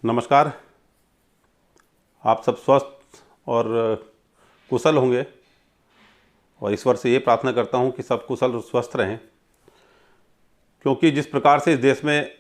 नमस्कार। आप सब स्वस्थ और कुशल होंगे और ईश्वर से ये प्रार्थना करता हूँ कि सब कुशल और स्वस्थ रहें, क्योंकि जिस प्रकार से इस देश में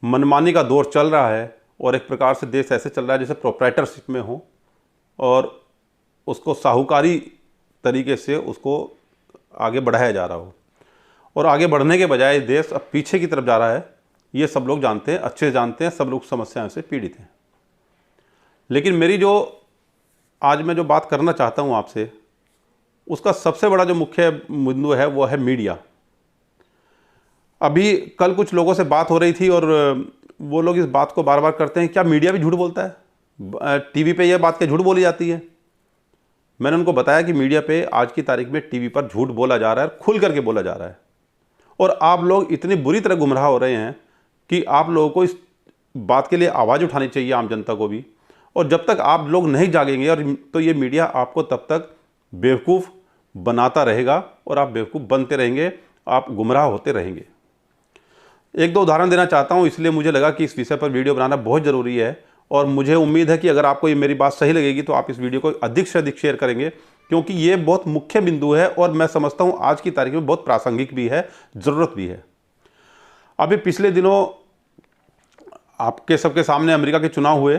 मनमानी का दौर चल रहा है और एक प्रकार से देश ऐसे चल रहा है जैसे प्रोप्राइटरशिप में हो और उसको साहूकारी तरीके से उसको आगे बढ़ाया जा रहा हो और आगे बढ़ने के बजाय देश अब पीछे की तरफ जा रहा है। ये सब लोग जानते हैं, अच्छे से जानते हैं, सब लोग समस्याओं से पीड़ित हैं। लेकिन आज मैं जो बात करना चाहता हूँ आपसे, उसका सबसे बड़ा जो मुख्य बिंदु है वो है मीडिया। अभी कल कुछ लोगों से बात हो रही थी और वो लोग इस बात को बार बार करते हैं, क्या मीडिया भी झूठ बोलता है? टीवी पे यह बात क्या झूठ बोली जाती है? मैंने उनको बताया कि मीडिया पे आज की तारीख में टीवी पर झूठ बोला जा रहा है, खुल करके बोला जा रहा है और आप लोग इतनी बुरी तरह गुमराह हो रहे हैं कि आप लोगों को इस बात के लिए आवाज़ उठानी चाहिए, आम जनता को भी। और जब तक आप लोग नहीं जागेंगे और तो ये मीडिया आपको तब तक बेवकूफ़ बनाता रहेगा और आप बेवकूफ़ बनते रहेंगे, आप गुमराह होते रहेंगे। एक दो उदाहरण देना चाहता हूँ, इसलिए मुझे लगा कि इस विषय पर वीडियो बनाना बहुत ज़रूरी है और मुझे उम्मीद है कि अगर आपको ये मेरी बात सही लगेगी तो आप इस वीडियो को अधिक से अधिक शेयर करेंगे, क्योंकि ये बहुत मुख्य बिंदु है और मैं समझता हूँ आज की तारीख में बहुत प्रासंगिक भी है, ज़रूरत भी है। अभी पिछले दिनों आपके सबके सामने अमेरिका के चुनाव हुए।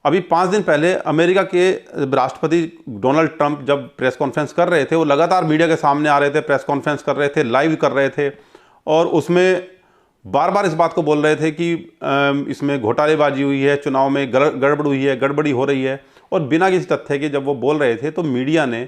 अभी 5 दिन पहले अमेरिका के राष्ट्रपति डोनाल्ड ट्रंप जब प्रेस कॉन्फ्रेंस कर रहे थे, वो लगातार मीडिया के सामने आ रहे थे, प्रेस कॉन्फ्रेंस कर रहे थे, लाइव कर रहे थे और उसमें बार बार इस बात को बोल रहे थे कि इसमें घोटालेबाजी हुई है, चुनाव में गड़बड़ हुई है, गड़बड़ी हो रही है। और बिना किसी तथ्य के जब वो बोल रहे थे तो मीडिया ने,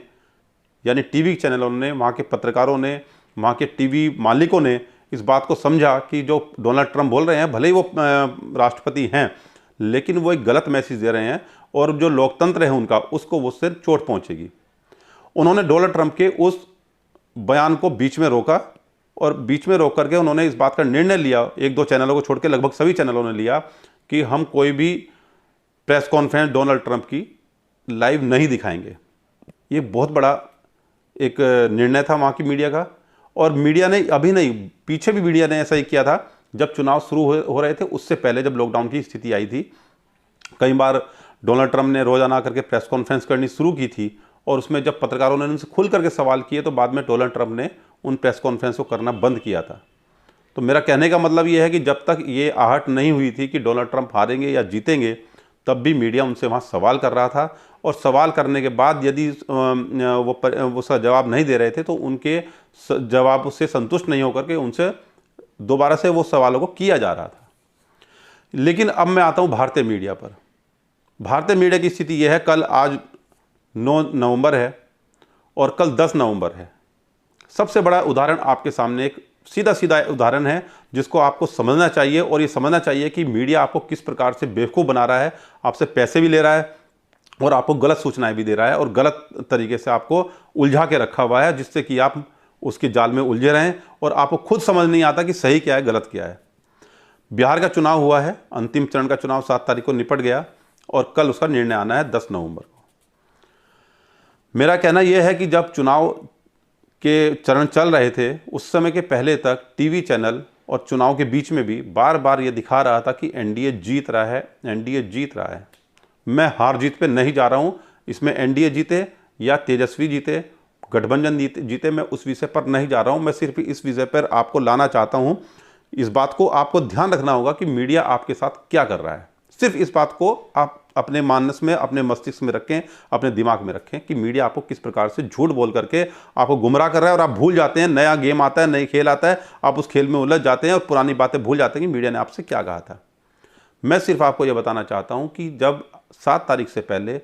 यानी टीवी चैनलों ने, वहाँ के पत्रकारों ने, वहाँ के टीवी मालिकों ने इस बात को समझा कि जो डोनाल्ड ट्रंप बोल रहे हैं, भले ही वो राष्ट्रपति हैं, लेकिन वो एक गलत मैसेज दे रहे हैं और जो लोकतंत्र है उनका, उसको वो उससे चोट पहुंचेगी। उन्होंने डोनाल्ड ट्रंप के उस बयान को बीच में रोका और बीच में रोक करके उन्होंने इस बात का निर्णय लिया, एक दो चैनलों को छोड़ के लगभग सभी चैनलों ने लिया, कि हम कोई भी प्रेस कॉन्फ्रेंस डोनाल्ड ट्रंप की लाइव नहीं दिखाएंगे। ये बहुत बड़ा एक निर्णय था वहाँ की मीडिया का। और मीडिया ने अभी नहीं, पीछे भी मीडिया ने ऐसा ही किया था। जब चुनाव शुरू हो रहे थे, उससे पहले जब लॉकडाउन की स्थिति आई थी, कई बार डोनाल्ड ट्रंप ने रोजाना करके प्रेस कॉन्फ्रेंस करनी शुरू की थी और उसमें जब पत्रकारों ने उनसे खुल करके सवाल किए तो बाद में डोनाल्ड ट्रंप ने उन प्रेस कॉन्फ्रेंस को करना बंद किया था। तो मेरा कहने का मतलब ये है कि जब तक ये आहट नहीं हुई थी कि डोनाल्ड ट्रंप हारेंगे या जीतेंगे, तब भी मीडिया उनसे वहाँ सवाल कर रहा था और सवाल करने के बाद यदि वो उसका जवाब नहीं दे रहे थे तो उनके जवाब से संतुष्ट नहीं होकर के उनसे दोबारा से वो सवालों को किया जा रहा था। लेकिन अब मैं आता हूँ भारतीय मीडिया पर। भारतीय मीडिया की स्थिति यह है, आज 9 नवंबर है और कल 10 नवंबर है। सबसे बड़ा उदाहरण आपके सामने, एक सीधा सीधा उदाहरण है जिसको आपको समझना चाहिए और ये समझना चाहिए कि मीडिया आपको किस प्रकार से बेवकूफ़ बना रहा है, आपसे पैसे भी ले रहा है और आपको गलत सूचनाएं भी दे रहा है और गलत तरीके से आपको उलझा के रखा हुआ है, जिससे कि आप उसके जाल में उलझे रहें और आपको खुद समझ नहीं आता कि सही क्या है, गलत क्या है। बिहार का चुनाव हुआ है, अंतिम चरण का चुनाव 7 तारीख को निपट गया और कल उसका निर्णय आना है 10 नवंबर को। मेरा कहना यह है कि जब चुनाव के चरण चल रहे थे, उस समय के पहले तक टीवी चैनल और चुनाव के बीच में भी बार बार ये दिखा रहा था कि एनडीए जीत रहा है, एनडीए जीत रहा है। मैं हार जीत पे नहीं जा रहा हूँ, इसमें एनडीए जीते या तेजस्वी जीते, गठबंधन जीते, मैं उस विषय पर नहीं जा रहा हूँ। मैं सिर्फ इस विषय पर आपको लाना चाहता हूँ। इस बात को आपको ध्यान रखना होगा कि मीडिया आपके साथ क्या कर रहा है। सिर्फ इस बात को आप अपने मानस में, अपने मस्तिष्क में रखें, अपने दिमाग में रखें कि मीडिया आपको किस प्रकार से झूठ बोल करके आपको गुमराह कर रहा है और आप भूल जाते हैं, नया गेम आता है, नई खेल आता है, आप उस खेल में उलझ जाते हैं और पुरानी बातें भूल जाते हैं कि मीडिया ने आपसे क्या कहा था। मैं सिर्फ आपको यह बताना चाहता हूं कि जब 7 तारीख से पहले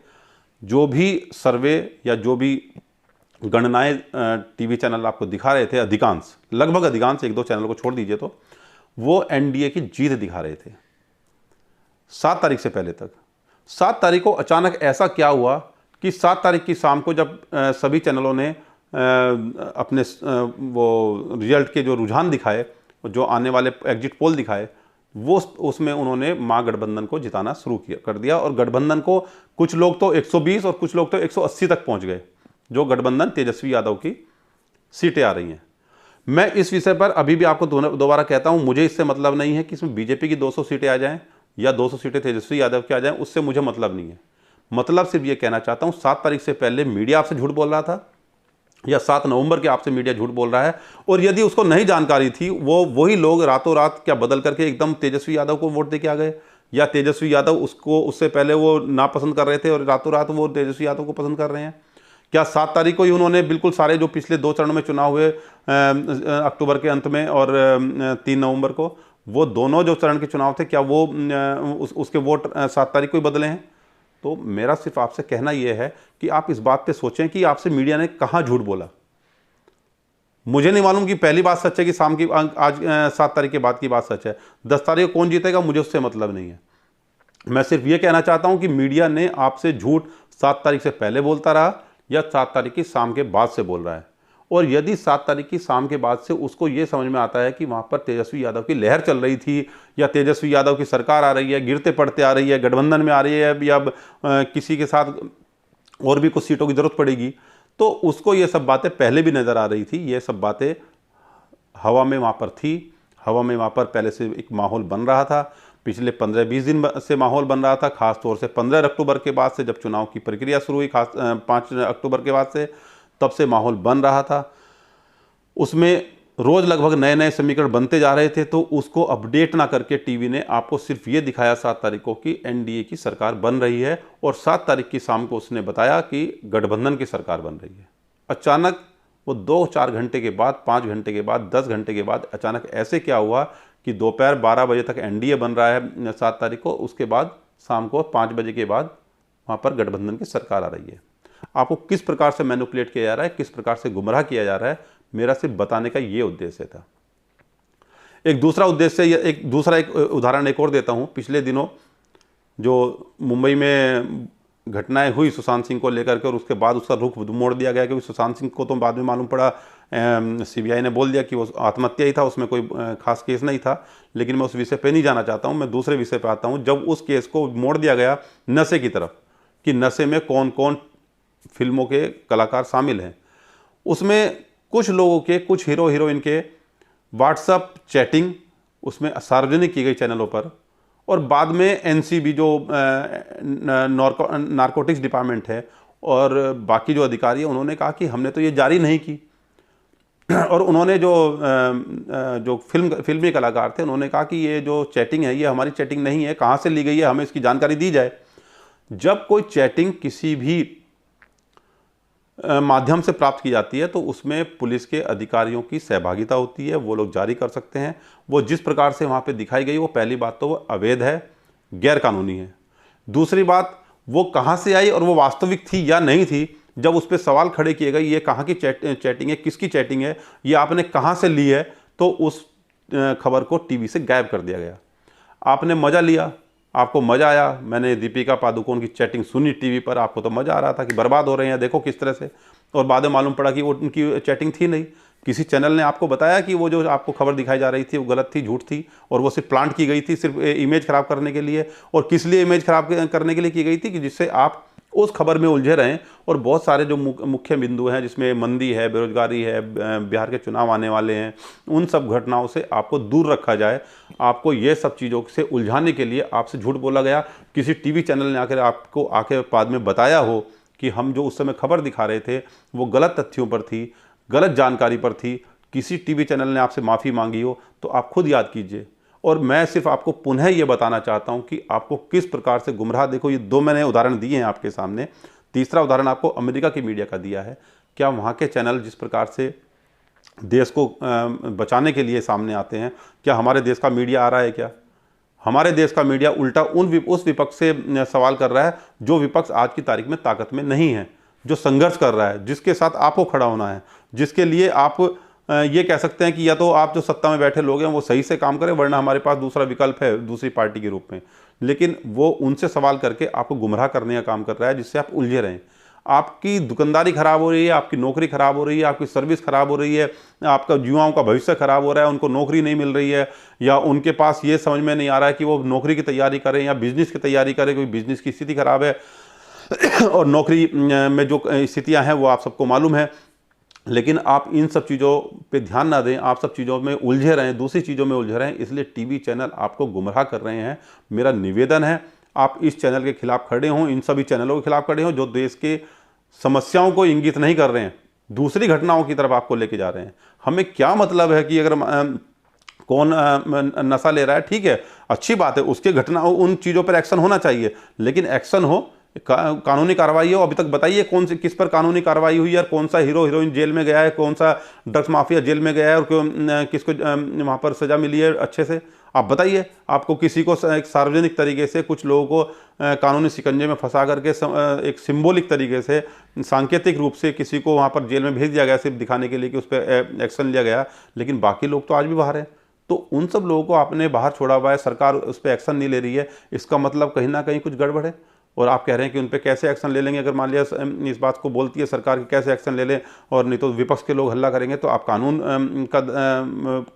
जो भी सर्वे या जो भी गणनाएं टीवी चैनल आपको दिखा रहे थे, अधिकांश, लगभग अधिकांश, 1-2 चैनल को छोड़ दीजिए, तो वो एनडीए की जीत दिखा रहे थे 7 तारीख से पहले तक। 7 तारीख को अचानक ऐसा क्या हुआ कि 7 तारीख की शाम को जब सभी चैनलों ने अपने वो रिजल्ट के जो रुझान दिखाए, जो आने वाले एग्जिट पोल दिखाए, वो उसमें उन्होंने महागठबंधन को जिताना शुरू कर दिया और गठबंधन को कुछ लोग तो 120 और कुछ लोग तो 180 तक पहुंच गए, जो गठबंधन तेजस्वी यादव की सीटें आ रही हैं। मैं इस विषय पर अभी भी आपको दोबारा कहता हूं, मुझे इससे मतलब नहीं है कि इसमें बीजेपी की 200 सीटें आ जाएं या 200 सीटें तेजस्वी यादव की आ जाएं, उससे मुझे मतलब नहीं है। मतलब सिर्फ ये कहना चाहता हूं 7 तारीख से पहले मीडिया आपसे झूठ बोल रहा था या 7 नवंबर के आपसे मीडिया झूठ बोल रहा है, और यदि उसको नहीं जानकारी थी, वही लोग रातों रात क्या बदल करके एकदम तेजस्वी यादव को वोट दे के आ गए, या तेजस्वी यादव उसको उससे पहले वो नापसंद कर रहे थे और रातों रात वो तेजस्वी यादव को पसंद कर रहे हैं? क्या 7 तारीख को ही उन्होंने बिल्कुल सारे जो पिछले 2 चरणों में चुनाव हुए अक्टूबर के अंत में और 3 नवंबर को, वो दोनों जो चरण के चुनाव थे, क्या वो उसके वोट 7 तारीख को ही बदले हैं? तो मेरा सिर्फ आपसे कहना यह है कि आप इस बात पे सोचें कि आपसे मीडिया ने कहां झूठ बोला। मुझे नहीं मालूम कि पहली बात सच है कि शाम की आज 7 तारीख के बाद की बात सच है। 10 तारीख को कौन जीतेगा मुझे उससे मतलब नहीं है। मैं सिर्फ ये कहना चाहता हूं कि मीडिया ने आपसे झूठ 7 तारीख से पहले बोलता रहा या 7 तारीख की शाम के बाद से बोल रहा है, और यदि 7 तारीख की शाम के बाद से उसको ये समझ में आता है कि वहाँ पर तेजस्वी यादव की लहर चल रही थी या तेजस्वी यादव की सरकार आ रही है, गिरते पड़ते आ रही है, गठबंधन में आ रही है, या किसी के साथ और भी कुछ सीटों की जरूरत पड़ेगी, तो उसको ये सब बातें पहले भी नज़र आ रही थी। ये सब बातें हवा में वहाँ पर थी, हवा में वहाँ पर पहले से एक माहौल बन रहा था। पिछले 15-20 दिन से माहौल बन रहा था, खासतौर से 15 अक्टूबर के बाद से, जब चुनाव की प्रक्रिया शुरू हुई, 5 अक्टूबर के बाद से, तब से माहौल बन रहा था। उसमें रोज़ लगभग नए नए समीकरण बनते जा रहे थे, तो उसको अपडेट ना करके टीवी ने आपको सिर्फ ये दिखाया 7 तारीख को कि एनडीए की सरकार बन रही है, और 7 तारीख की शाम को उसने बताया कि गठबंधन की सरकार बन रही है। अचानक वो 2-4 घंटे के बाद, 5 घंटे के बाद, 10 घंटे के बाद अचानक ऐसे क्या हुआ कि दोपहर 12 बजे तक एनडीए बन रहा है 7 तारीख को, उसके बाद शाम को 5 बजे के बाद वहाँ पर गठबंधन की सरकार आ रही है। आपको किस प्रकार से मैनिपुलेट किया जा रहा है, किस प्रकार से गुमराह किया जा रहा है, मेरा सिर्फ बताने का ये उद्देश्य था। एक दूसरा उद्देश्य, एक उदाहरण एक और देता हूँ। पिछले दिनों जो मुंबई में घटनाएं हुई सुशांत सिंह को लेकर के, और उसके बाद उसका रुख मोड़ दिया गया, क्योंकि सुशांत सिंह को तो बाद में मालूम पड़ा, सीबीआई ने बोल दिया कि वो आत्महत्या ही था, उसमें कोई खास केस नहीं था। लेकिन मैं उस विषय पे नहीं जाना चाहता हूँ, मैं दूसरे विषय पे आता हूँ। जब उस केस को मोड़ दिया गया नशे की तरफ, कि नशे में कौन कौन फिल्मों के कलाकार शामिल हैं, उसमें कुछ लोगों के, कुछ हीरो हीरोइन के व्हाट्सएप चैटिंग उसमें सार्वजनिक की गई चैनलों पर, और बाद में एनसीबी जो नारकोटिक्स डिपार्टमेंट है और बाकी जो अधिकारी है, उन्होंने कहा कि हमने तो ये जारी नहीं की। और उन्होंने जो फिल्मी कलाकार थे, उन्होंने कहा कि ये जो चैटिंग है ये हमारी चैटिंग नहीं है, कहाँ से ली गई है, हमें इसकी जानकारी दी जाए। जब कोई चैटिंग किसी भी माध्यम से प्राप्त की जाती है, तो उसमें पुलिस के अधिकारियों की सहभागिता होती है, वो लोग जारी कर सकते हैं। वो जिस प्रकार से वहाँ पे दिखाई गई, वो पहली बात तो वो अवैध है, गैर कानूनी है। दूसरी बात, वो कहाँ से आई और वो वास्तविक थी या नहीं थी, जब उस पर सवाल खड़े किए गए, ये कहाँ की चैटिंग है, किसकी चैटिंग है, ये आपने कहाँ से ली है, तो उस खबर को टीवी से गायब कर दिया गया। आपने मज़ा लिया, आपको मज़ा आया, मैंने दीपिका पादुकोण की चैटिंग सुनी टीवी पर, आपको तो मज़ा आ रहा था कि बर्बाद हो रहे हैं, देखो किस तरह से, और बाद में मालूम पड़ा कि वो उनकी चैटिंग थी नहीं। किसी चैनल ने आपको बताया कि वो जो आपको खबर दिखाई जा रही थी वो गलत थी, झूठ थी, और वो सिर्फ प्लांट की गई थी, सिर्फ इमेज खराब करने के लिए। और किस लिए इमेज खराब करने के लिए की गई थी, कि जिससे आप उस खबर में उलझे रहें, और बहुत सारे जो मुख्य बिंदु हैं, जिसमें मंदी है, बेरोजगारी है, बिहार के चुनाव आने वाले हैं, उन सब घटनाओं से आपको दूर रखा जाए। आपको ये सब चीज़ों से उलझाने के लिए आपसे झूठ बोला गया। किसी टीवी चैनल ने आके बाद में बताया हो कि हम जो उस समय खबर दिखा रहे थे वो गलत तथ्यों पर थी, गलत जानकारी पर थी, किसी टीवी चैनल ने आपसे माफ़ी मांगी हो, तो आप खुद याद कीजिए। और मैं सिर्फ आपको पुनः ये बताना चाहता हूँ कि आपको किस प्रकार से गुमराह, देखो ये 2 मैंने उदाहरण दिए हैं आपके सामने, तीसरा उदाहरण आपको अमेरिका की मीडिया का दिया है। क्या वहाँ के चैनल जिस प्रकार से देश को बचाने के लिए सामने आते हैं, क्या हमारे देश का मीडिया आ रहा है? क्या हमारे देश का मीडिया उल्टा उस विपक्ष से सवाल कर रहा है जो विपक्ष आज की तारीख में ताकत में नहीं है, जो संघर्ष कर रहा है, जिसके साथ आपको खड़ा होना है, जिसके लिए आप ये कह सकते हैं कि या तो आप जो सत्ता में बैठे लोग हैं वो सही से काम करें, वरना हमारे पास दूसरा विकल्प है दूसरी पार्टी के रूप में। लेकिन वो उनसे सवाल करके आपको गुमराह करने का काम कर रहा है, जिससे आप उलझे रहें। आपकी दुकानदारी खराब हो रही है, आपकी नौकरी खराब हो रही है, आपकी सर्विस खराब हो रही है, आपका युवाओं का भविष्य खराब हो रहा है, उनको नौकरी नहीं मिल रही है, या उनके पास ये समझ में नहीं आ रहा है कि वो नौकरी की तैयारी करें या बिजनेस की तैयारी करें, क्योंकि बिजनेस की स्थिति खराब है और नौकरी में जो स्थितियाँ हैं वो आप सबको मालूम है। लेकिन आप इन सब चीज़ों पे ध्यान ना दें, आप सब चीज़ों में उलझे रहें, दूसरी चीज़ों में उलझे रहें, इसलिए टीवी चैनल आपको गुमराह कर रहे हैं। मेरा निवेदन है आप इस चैनल के खिलाफ खड़े हों, इन सभी चैनलों के खिलाफ खड़े हों जो देश के समस्याओं को इंगित नहीं कर रहे हैं, दूसरी घटनाओं की तरफ आपको लेके जा रहे हैं। हमें क्या मतलब है कि अगर कौन नशा ले रहा है, ठीक है, अच्छी बात है, उसके घटना उन चीज़ों पर एक्शन होना चाहिए, लेकिन एक्शन हो, कानूनी कार्रवाई हो। अभी तक बताइए कौन से किस पर कानूनी कार्रवाई हुई है, और कौन सा हीरो हीरोइन जेल में गया है, कौन सा ड्रग्स माफिया जेल में गया है, और किसको वहाँ पर सजा मिली है अच्छे से, आप बताइए। आपको किसी को एक सार्वजनिक तरीके से कुछ लोगों को कानूनी शिकंजे में फंसा करके एक सिंबॉलिक तरीके से, सांकेतिक रूप से किसी को वहाँ पर जेल में भेज दिया गया सिर्फ दिखाने के लिए कि उस पर एक्शन लिया गया, लेकिन बाकी लोग तो आज भी बाहर हैं। तो उन सब लोगों को आपने बाहर छोड़ा हुआ है, सरकार उस पर एक्शन नहीं ले रही है, इसका मतलब कहीं ना कहीं कुछ गड़बड़ है। और आप कह रहे हैं कि उन पे कैसे एक्शन ले लेंगे, अगर मान लिया इस बात को बोलती है सरकार कि कैसे एक्शन ले लें, और नहीं तो विपक्ष के लोग हल्ला करेंगे, तो आप कानून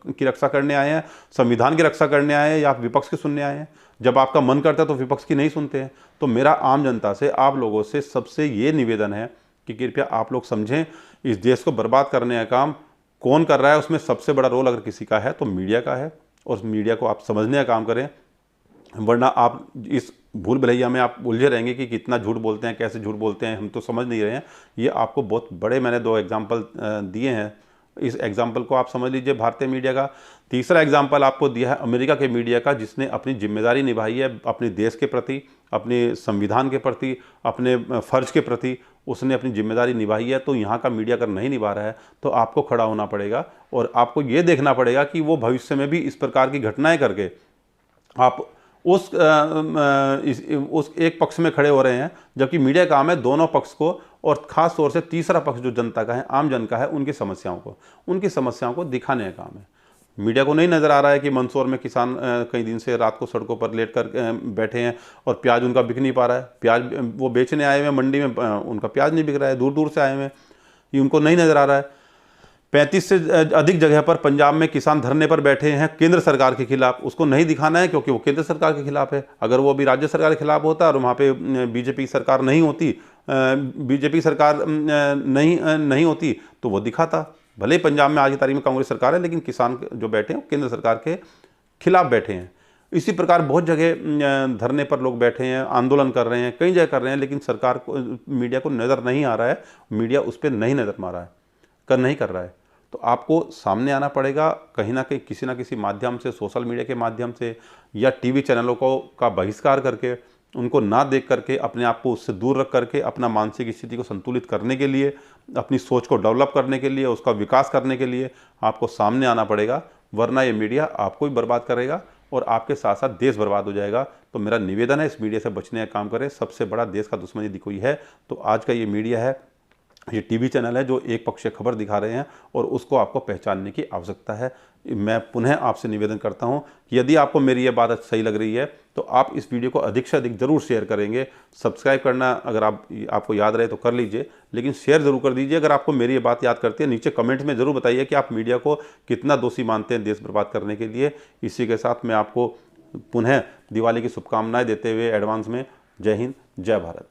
की रक्षा करने आए हैं, संविधान की रक्षा करने आए हैं, या आप विपक्ष की सुनने आए हैं? जब आपका मन करता है तो विपक्ष की नहीं सुनते हैं। तो मेरा आम जनता से, आप लोगों से सबसे ये निवेदन है कि कृपया आप लोग समझें, इस देश को बर्बाद करने का काम कौन कर रहा है, उसमें सबसे बड़ा रोल अगर किसी का है तो मीडिया का है, और मीडिया को आप समझने का काम करें, वरना आप इस भूल भुलैया में आप उलझे रहेंगे कि कितना झूठ बोलते हैं, कैसे झूठ बोलते हैं, हम तो समझ नहीं रहे हैं। ये आपको बहुत बड़े, मैंने 2 एग्जाम्पल दिए हैं, इस एग्जाम्पल को आप समझ लीजिए भारतीय मीडिया का। तीसरा एग्जाम्पल आपको दिया है अमेरिका के मीडिया का, जिसने अपनी जिम्मेदारी निभाई है अपने देश के प्रति, अपने संविधान के प्रति, अपने फ़र्ज के प्रति, उसने अपनी जिम्मेदारी निभाई है। तो यहाँ का मीडिया अगर नहीं निभा रहा है तो आपको खड़ा होना पड़ेगा, और आपको ये देखना पड़ेगा कि वो भविष्य में भी इस प्रकार की घटनाएं करके आप उस एक पक्ष में खड़े हो रहे हैं, जबकि मीडिया का काम है दोनों पक्ष को, और ख़ास तौर से तीसरा पक्ष जो जनता का है, आम जन का है, उनकी समस्याओं को दिखाने का काम है। मीडिया को नहीं नज़र आ रहा है कि मंदसौर में किसान कई दिन से रात को सड़कों पर लेट कर बैठे हैं, और प्याज उनका बिक नहीं पा रहा है। प्याज वो बेचने आए हुए हैं मंडी में, उनका प्याज नहीं बिक रहा है, दूर दूर से आए हुए हैं, ये उनको नहीं नज़र आ रहा है। 35 से अधिक जगह पर पंजाब में किसान धरने पर बैठे हैं केंद्र सरकार के खिलाफ, उसको नहीं दिखाना है क्योंकि वो केंद्र सरकार के खिलाफ है। अगर वो अभी राज्य सरकार के खिलाफ होता और वहाँ पे बीजेपी सरकार नहीं होती, नहीं होती, तो वो दिखाता। भले ही पंजाब में आज की तारीख में कांग्रेस सरकार है, लेकिन किसान जो बैठे हैं वो केंद्र सरकार के खिलाफ बैठे हैं। इसी प्रकार बहुत जगह धरने पर लोग बैठे हैं, आंदोलन कर रहे हैं, कई जगह कर रहे हैं, लेकिन सरकार को, मीडिया को नज़र नहीं आ रहा है, मीडिया उस पर नहीं नज़र मारा है, नहीं कर रहा है। तो आपको सामने आना पड़ेगा कहीं ना कहीं, किसी ना किसी माध्यम से, सोशल मीडिया के माध्यम से, या टीवी चैनलों का बहिष्कार करके, उनको ना देख करके, अपने आप को उससे दूर रख करके, अपना मानसिक स्थिति को संतुलित करने के लिए, अपनी सोच को डेवलप करने के लिए, उसका विकास करने के लिए आपको सामने आना पड़ेगा, वरना ये मीडिया आपको भी बर्बाद करेगा और आपके साथ साथ देश बर्बाद हो जाएगा। तो मेरा निवेदन है, इस मीडिया से बचने का काम करें। सबसे बड़ा देश का दुश्मन यदि कोई है तो आज का ये मीडिया है, ये टीवी चैनल है जो एक पक्षीय खबर दिखा रहे हैं, और उसको आपको पहचानने की आवश्यकता है। मैं पुनः आपसे निवेदन करता हूं कि यदि आपको मेरी ये बात सही लग रही है तो आप इस वीडियो को अधिक से अधिक जरूर शेयर करेंगे। सब्सक्राइब करना अगर आपको याद रहे तो कर लीजिए, लेकिन शेयर जरूर कर दीजिए। अगर आपको मेरी ये बात याद करती है, नीचे कमेंट में जरूर बताइए कि आप मीडिया को कितना दोषी मानते हैं देश बर्बाद करने के लिए। इसी के साथ मैं आपको पुनः दिवाली की शुभकामनाएं देते हुए एडवांस में जय हिंद, जय भारत।